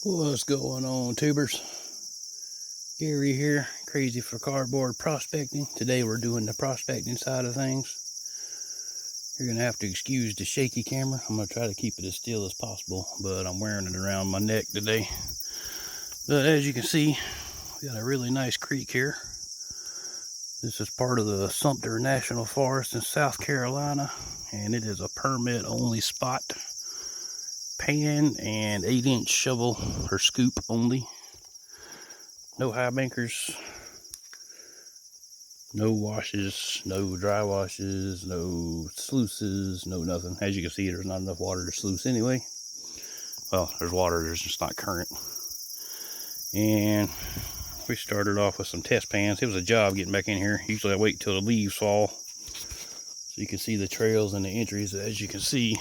What's going on, tubers? Gary here, crazy for cardboard prospecting. Today we're doing the prospecting side of things. You're gonna have to excuse the shaky camera. I'm gonna try to keep it as still as possible, but I'm wearing it around my neck today. But as you can see, we got a really nice creek here. This is part of the Sumter National Forest in South Carolina, and it is a permit only spot. Pan and 8-inch shovel or scoop only. No high bankers, no washes, no dry washes, no sluices, no nothing. As you can see, there's not enough water to sluice anyway. Well, there's water, there's just not current. And we started off with some test pans. It was a job getting back in here. Usually I wait till the leaves fall so you can see the trails and the entries. As you can see,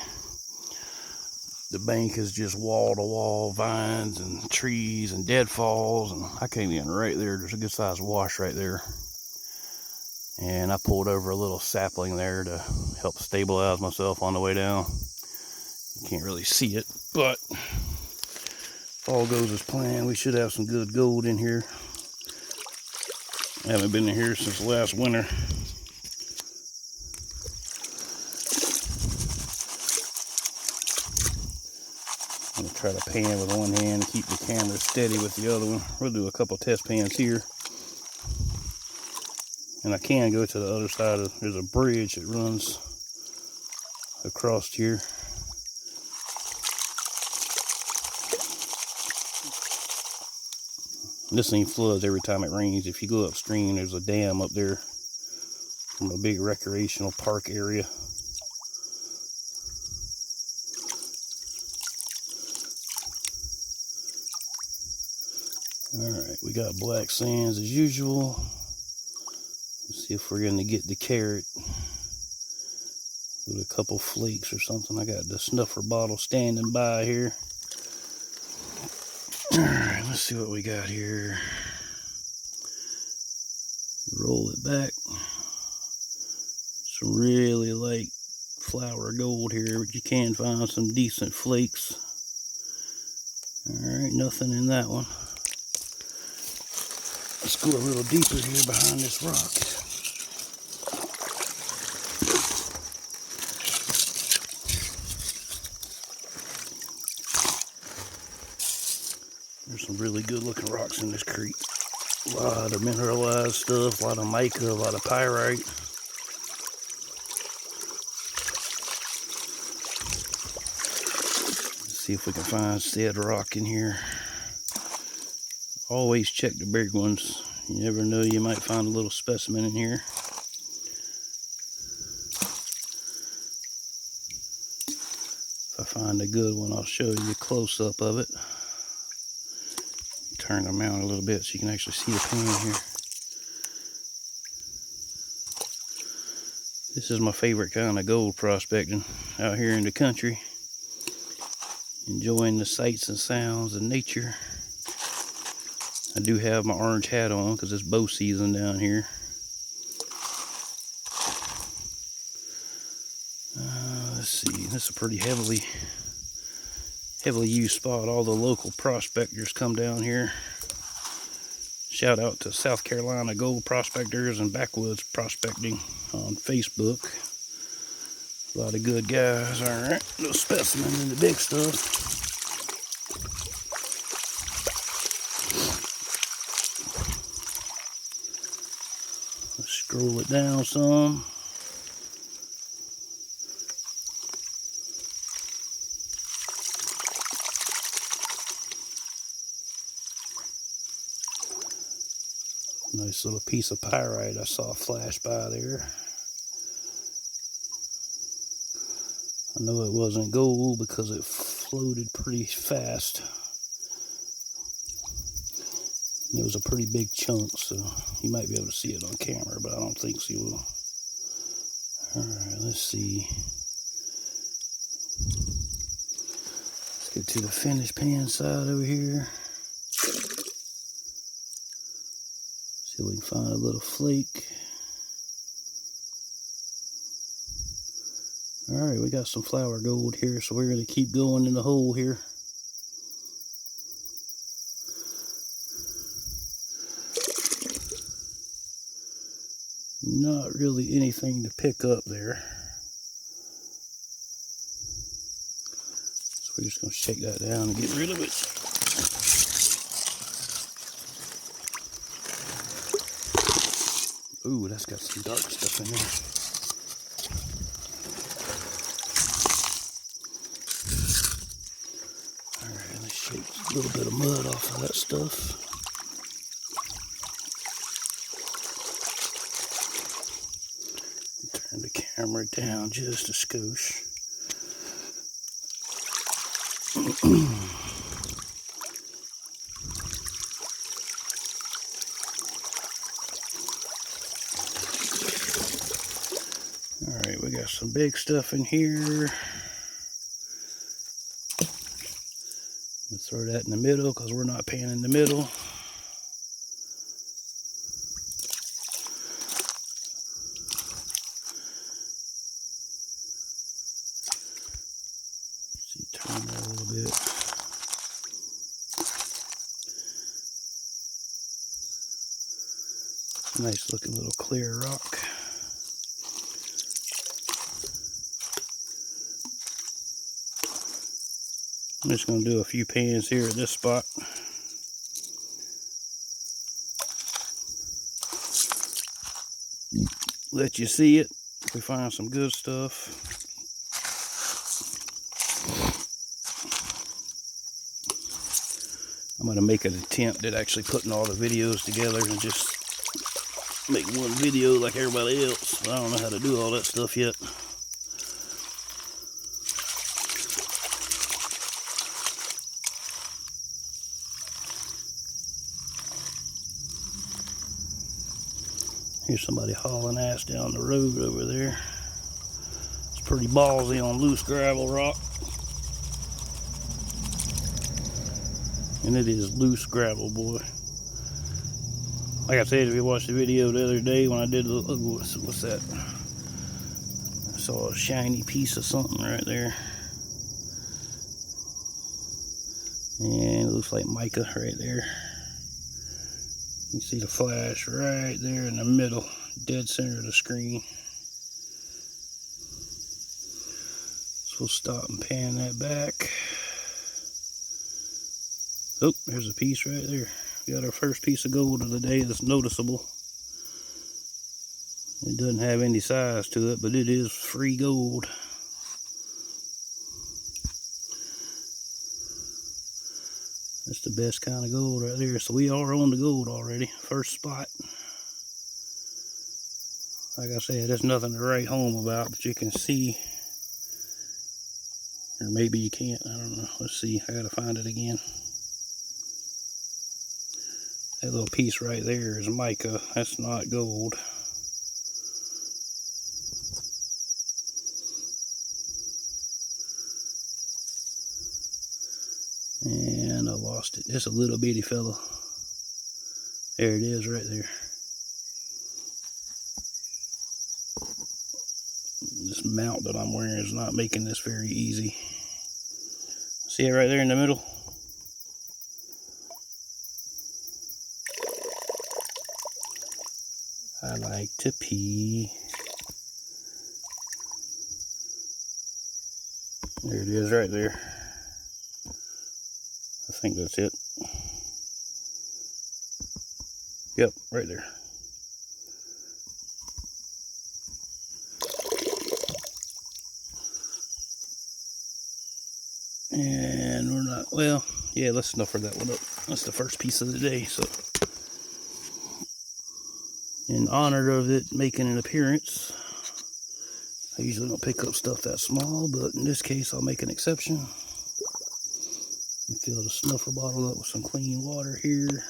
the bank is just wall to wall vines and trees and deadfalls, and I came in right there. There's a good sized wash right there, and I pulled over a little sapling there to help stabilize myself on the way down. You can't really see it, but if all goes as planned, we should have some good gold in here. I haven't been in here since last winter. I'm gonna try to pan with one hand and keep the camera steady with the other one. We'll do a couple test pans here. And I can go to the other side of, there's a bridge that runs across here. This thing floods every time it rains. If you go upstream, there's a dam up there from a big recreational park area. Alright, we got black sands as usual. Let's see if we're going to get the carrot with a couple flakes or something. I got the snuffer bottle standing by here. Alright, let's see what we got here. Roll it back. Some really light flour gold here, but you can find some decent flakes. Alright, nothing in that one. Let's go a little deeper here behind this rock. There's some really good looking rocks in this creek. A lot of mineralized stuff, a lot of mica, a lot of pyrite. Let's see if we can find said rock in here. Always check the big ones. You never know, you might find a little specimen in here. If I find a good one, I'll show you a close-up of it. Turn them out a little bit so you can actually see the pan here. This is my favorite kind of gold prospecting, out here in the country, enjoying the sights and sounds of nature. I do have my orange hat on because it's bow season down here. Let's see, this is a pretty heavily used spot. All the local prospectors come down here. Shout out to South Carolina Gold Prospectors and Backwoods Prospecting on Facebook. A lot of good guys. Alright, little specimen in the big stuff. Let's scroll it down some. Nice little piece of pyrite I saw flash by there. I know it wasn't gold because it floated pretty fast. It was a pretty big chunk, so you might be able to see it on camera, but I don't think so you will. Alright, let's see. Let's get to the finished pan side over here. See if we can find a little flake. Alright, we got some flour gold here, so we're going to keep going in the hole here. Not really anything to pick up there. So we're just going to shake that down and get rid of it. Ooh, that's got some dark stuff in there. Alright, let's shake a little bit of mud off of that stuff. Turn the camera down just a skosh. Alright, we got some big stuff in here. We'll throw that in the middle because we're not panning the middle. See, turn that a little bit. Nice looking little clear rock. I'm just going to do a few pans here at this spot. Let you see it if we find some good stuff. I'm going to make an attempt at actually putting all the videos together and just make one video like everybody else. I don't know how to do all that stuff yet. Here's somebody hauling ass down the road over there. It's pretty ballsy on loose gravel rock. And it is loose gravel, boy. Like I said, if you watched the video the other day when I did the, what's that? I saw a shiny piece of something right there. And it looks like mica right there. You can see the flash right there in the middle, dead center of the screen. So we'll stop and pan that back. Oh, there's a piece right there. We got our first piece of gold of the day that's noticeable. It doesn't have any size to it, but it is free gold. That's the best kind of gold right there. So we are on the gold already. First spot. Like I said, there's nothing to write home about, but you can see. Or maybe you can't. I don't know. Let's see. I gotta find it again. That little piece right there is mica. That's not gold. And I lost it. Just a little bitty fella. There it is right there. This mount that I'm wearing is not making this very easy. See it right there in the middle? I like to pee. There it is right there. I think that's it. Yep, right there. And we're not, well, yeah, let's snuffer that one up. That's the first piece of the day, so. In honor of it making an appearance, I usually don't pick up stuff that small, but in this case, I'll make an exception. And fill the snuffer bottle up with some clean water here.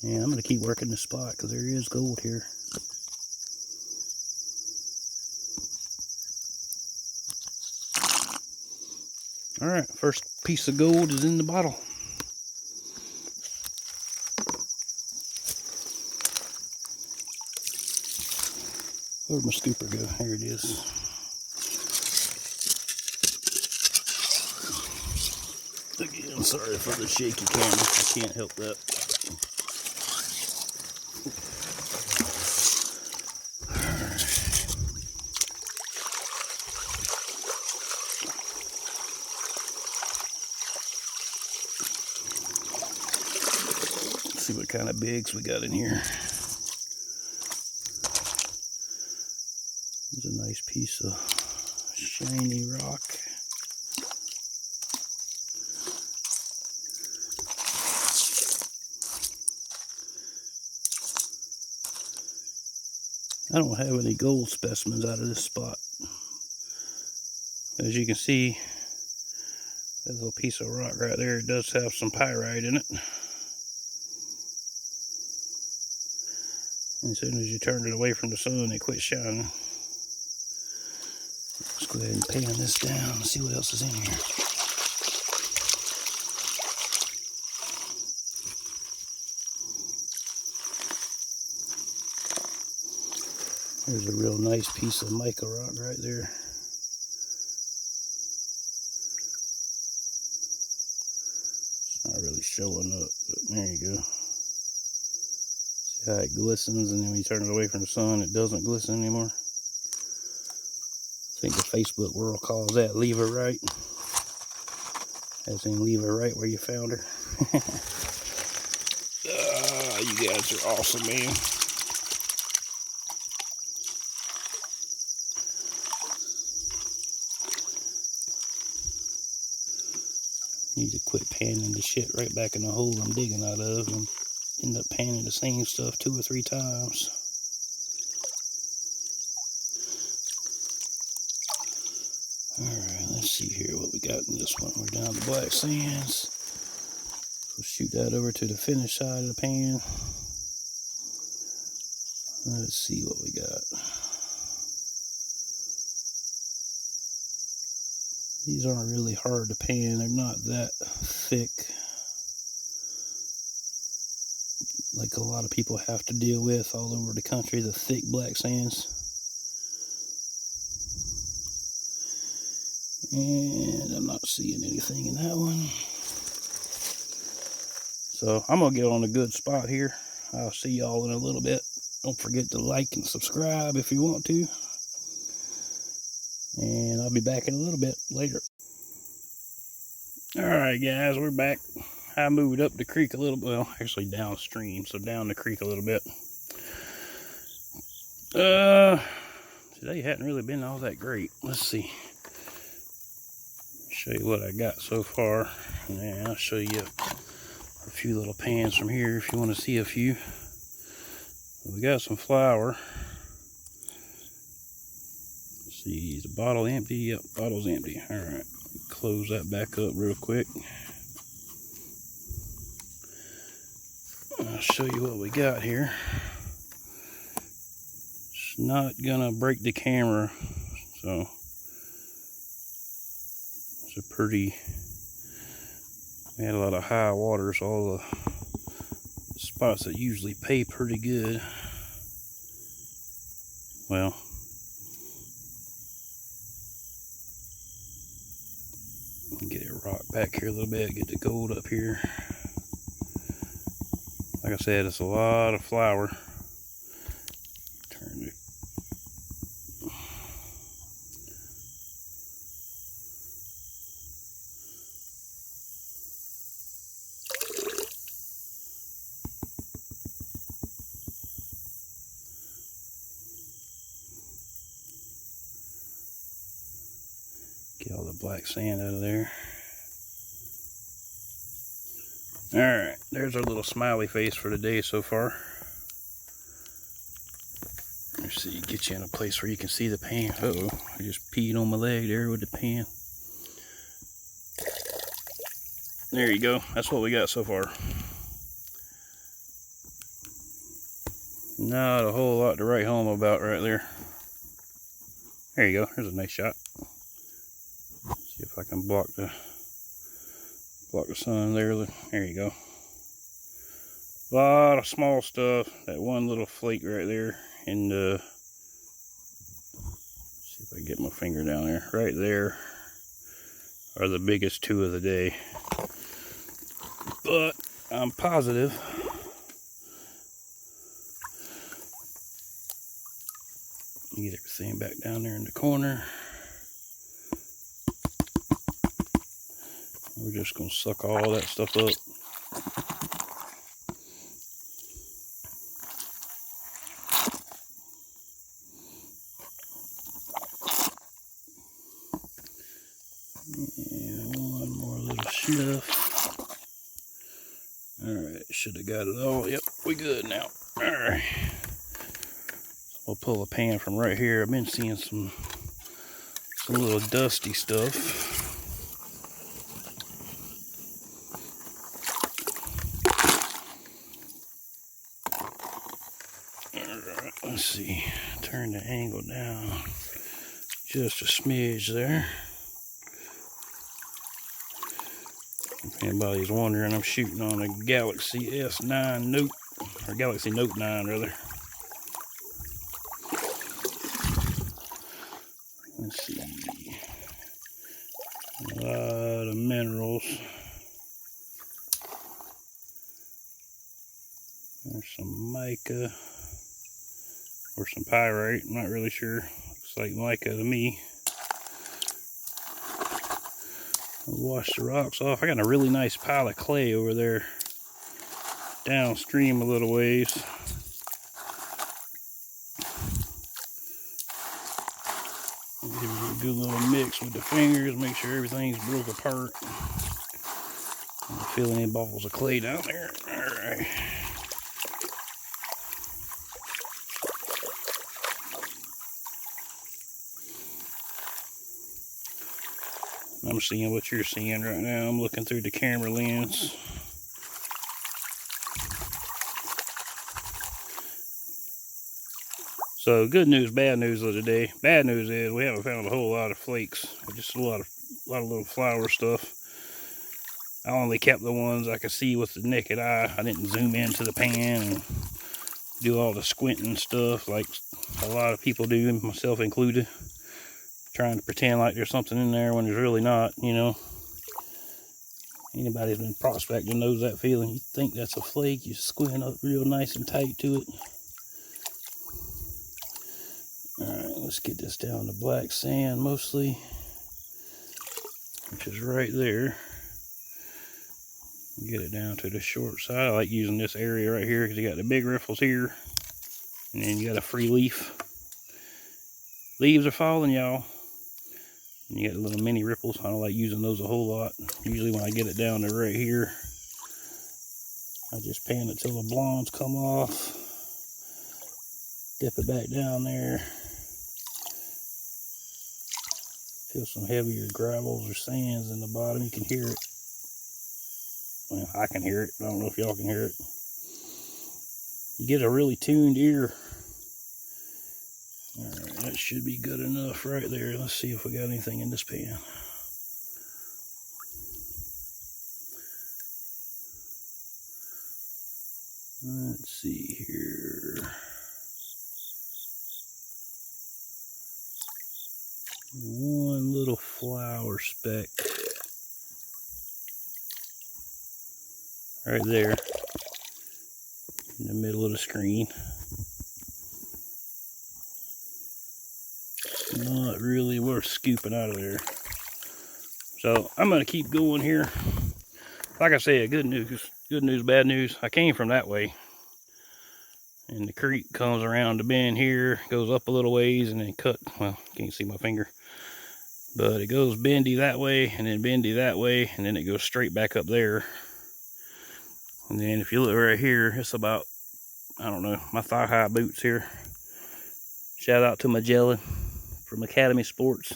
And I'm going to keep working this spot because there is gold here. Alright, first piece of gold is in the bottle. Where'd my scooper go? Here it is. Again, sorry for the shaky camera. I can't help that. see what kind of bigs we got in here. There's a nice piece of shiny rock. I don't have any gold specimens out of this spot. As you can see, that little piece of rock right there, it does have some pyrite in it. And as soon as you turn it away from the sun, it quits shining. Let's go ahead and pan this down and see what else is in here. There's a real nice piece of mica rock right there. It's not really showing up, but there you go. See how it glistens, and then when you turn it away from the sun, it doesn't glisten anymore. I think the Facebook world calls that leverite. As in leverite where you found her. You guys are awesome, man. Need to quit panning the shit right back in the hole I'm digging out of and end up panning the same stuff 2 or 3 times. Alright, let's see here what we got in this one. We're down to black sands. We'll shoot that over to the finished side of the pan. Let's see what we got. These aren't really hard to pan. They're not that thick like a lot of people have to deal with all over the country, the thick black sands. And I'm not seeing anything in that one. So I'm going to get on a good spot here. I'll see y'all in a little bit. Don't forget to like and subscribe if you want to. And I'll be back in a little bit later. Alright guys, we're back. I moved up the creek a little bit. Well, actually downstream, so down the creek a little bit. Today hadn't really been all that great. Let's see. Show you what I got so far. And then I'll show you a few little pans from here if you want to see a few. We got some flour. See, is the bottle empty? Yep, bottle's empty. Alright, close that back up real quick. I'll show you what we got here. It's not gonna break the camera, so it's a pretty, we had a lot of high water, so all the spots that usually pay pretty good, well, get it rock back here a little bit, get the gold up here. Like I said, it's a lot of flour. Turn it. Get all the black sand out of there. Alright, there's our little smiley face for the day so far. Let's see, get you in a place where you can see the pan. Uh-oh, I just peed on my leg there with the pan. There you go, that's what we got so far. Not a whole lot to write home about right there. There you go, there's a nice shot. See if I can block the sun there. There you go. A lot of small stuff. That one little flake right there, and see if I can get my finger down there. Right there are the biggest 2 of the day. But I'm positive get everything back down there in the corner. We're just going to suck all that stuff up. And one more little snuff. Alright, should have got it all. Yep, we good now. Alright. We'll pull a pan from right here. I've been seeing some little dusty stuff. Alright, let's see. Turn the angle down just a smidge there. If anybody's wondering, I'm shooting on a Galaxy S9 Note, or Galaxy Note 9 rather. Let's see. A lot of minerals. There's some mica or some pyrite. I'm not really sure. Looks like mica to me. I'll wash the rocks off. I got a really nice pile of clay over there downstream a little ways. Give it a good little mix with the fingers, make sure everything's broke apart. I don't feel any balls of clay down there. Alright. I'm seeing what you're seeing right now. I'm looking through the camera lens. So good news, bad news of the day. Bad news is we haven't found a whole lot of flakes. Just a lot of little flower stuff. I only kept the ones I could see with the naked eye. I didn't zoom into the pan and do all the squinting stuff like a lot of people do, myself included. Trying to pretend like there's something in there when there's really not, you know. Anybody who's been prospecting knows that feeling. You think that's a flake, you squint up real nice and tight to it. Alright, let's get this down to black sand mostly, which is right there. Get it down to the short side. I like using this area right here because you got the big riffles here, and then you got a free leaf. Leaves are falling, y'all. And you got the little mini ripples. I don't like using those a whole lot. Usually when I get it down to right here, I just pan it till the blondes come off. Dip it back down there. Feel some heavier gravels or sands in the bottom. You can hear it. Well, I can hear it. I don't know if y'all can hear it. You get a really tuned ear. Alright, that should be good enough right there. Let's see if we got anything in this pan. Let's see here. One little flower speck. Right there. In the middle of the screen. Not really worth scooping out of there. So I'm going to keep going here. Like I said, good news, bad news. I came from that way. And the creek comes around the bend here, goes up a little ways, and then well, can't see my finger. But it goes bendy that way, and then bendy that way, and then it goes straight back up there. And then if you look right here, it's about, I don't know, my thigh-high boots here. Shout out to Magellan from Academy Sports.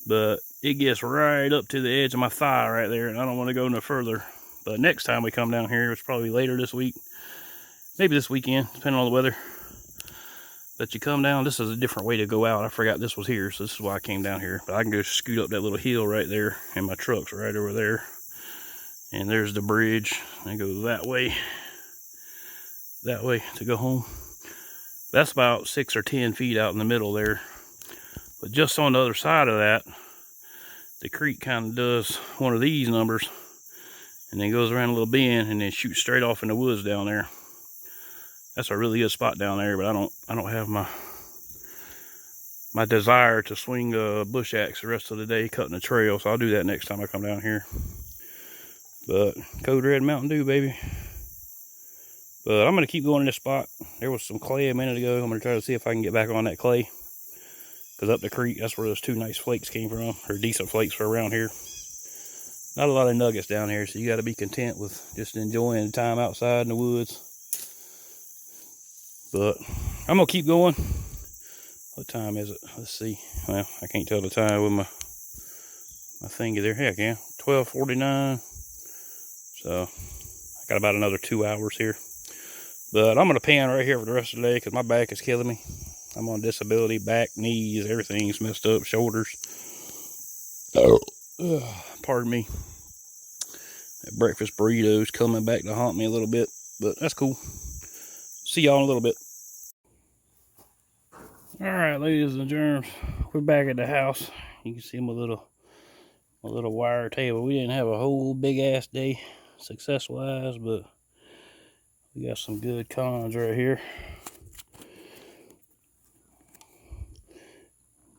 But it gets right up to the edge of my thigh right there, and I don't want to go no further. But next time we come down here, it's probably later this week. Maybe this weekend, depending on the weather. But you come down, this is a different way to go out. I forgot this was here, so this is why I came down here. But I can go scoot up that little hill right there, and my truck's right over there. And there's the bridge. I go that way to go home. That's about 6 or 10 feet out in the middle there. But just on the other side of that, the creek kind of does one of these numbers, and then goes around a little bend, and then shoots straight off in the woods down there. That's a really good spot down there, but I don't have my desire to swing a bush axe the rest of the day cutting the trail, so I'll do that next time I come down here. But Code Red Mountain Dew, baby. But I'm gonna keep going to this spot. There was some clay a minute ago. I'm gonna try to see if I can get back on that clay. Because up the creek, that's where those 2 nice flakes came from, or decent flakes for around here. Not a lot of nuggets down here, so you got to be content with just enjoying the time outside in the woods. But I'm going to keep going. What time is it? Let's see. Well, I can't tell the time with my thingy there. Heck yeah, 12:49. So I got about another 2 hours here. But I'm going to pan right here for the rest of the day because my back is killing me. I'm on disability, back, knees, everything's messed up, shoulders. Pardon me. That breakfast burrito's coming back to haunt me a little bit, but that's cool. See y'all in a little bit. All right, ladies and germs, we're back at the house. You can see my little wire table. We didn't have a whole big ass day success wise, but we got some good cons right here.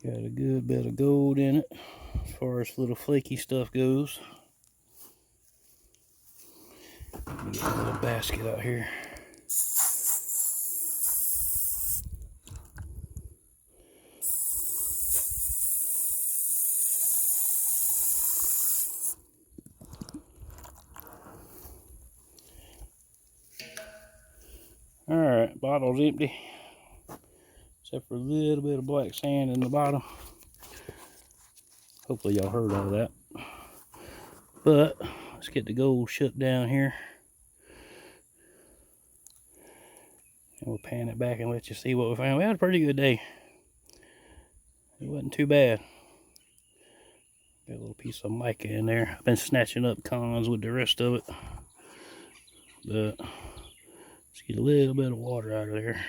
Got a good bit of gold in it as far as little flaky stuff goes. Let me get a little basket out here. All right, bottle's empty, except for a little bit of black sand in the bottom. Hopefully y'all heard all that. But let's get the gold shut down here. And we'll pan it back and let you see what we found. We had a pretty good day. It wasn't too bad. Got a little piece of mica in there. I've been snatching up cons with the rest of it. But let's get a little bit of water out of there.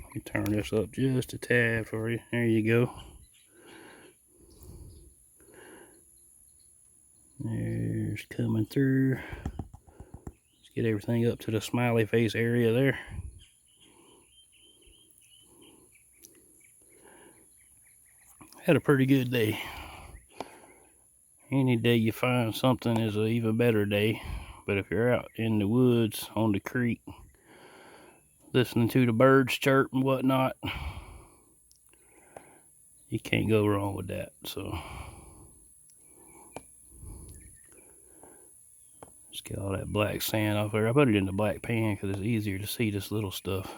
Let me turn this up just a tad for you. There you go. There's coming through. Let's get everything up to the smiley face area there. Had a pretty good day. Any day you find something is an even better day. But if you're out in the woods, on the creek, listening to the birds chirp and whatnot, you can't go wrong with that. So let's get all that black sand off there. I put it in the black pan because it's easier to see this little stuff.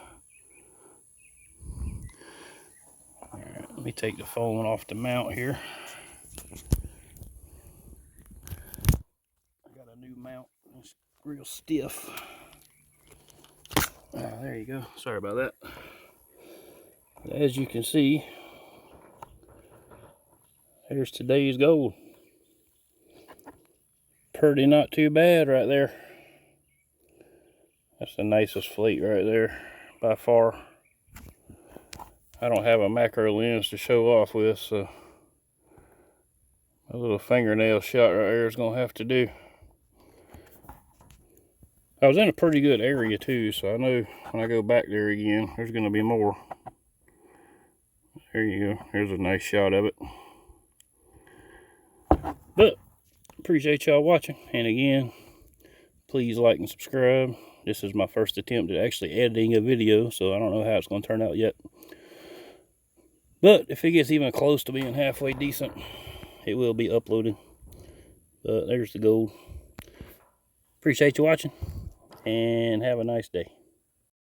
Alright, let me take the phone off the mount here. I got a new mount. It's real stiff. There you go. Sorry about that. As you can see, there's today's gold. Pretty not too bad right there. That's the nicest flake right there by far. I don't have a macro lens to show off with, so a little fingernail shot right there is gonna have to do. I was in a pretty good area too, so I know when I go back there again, there's gonna be more. There you go. There's a nice shot of it. But appreciate y'all watching, and again, please like and subscribe. This is my first attempt at actually editing a video, so I don't know how it's going to turn out yet. But if it gets even close to being halfway decent, it will be uploaded. But there's the gold. Appreciate you watching, and have a nice day.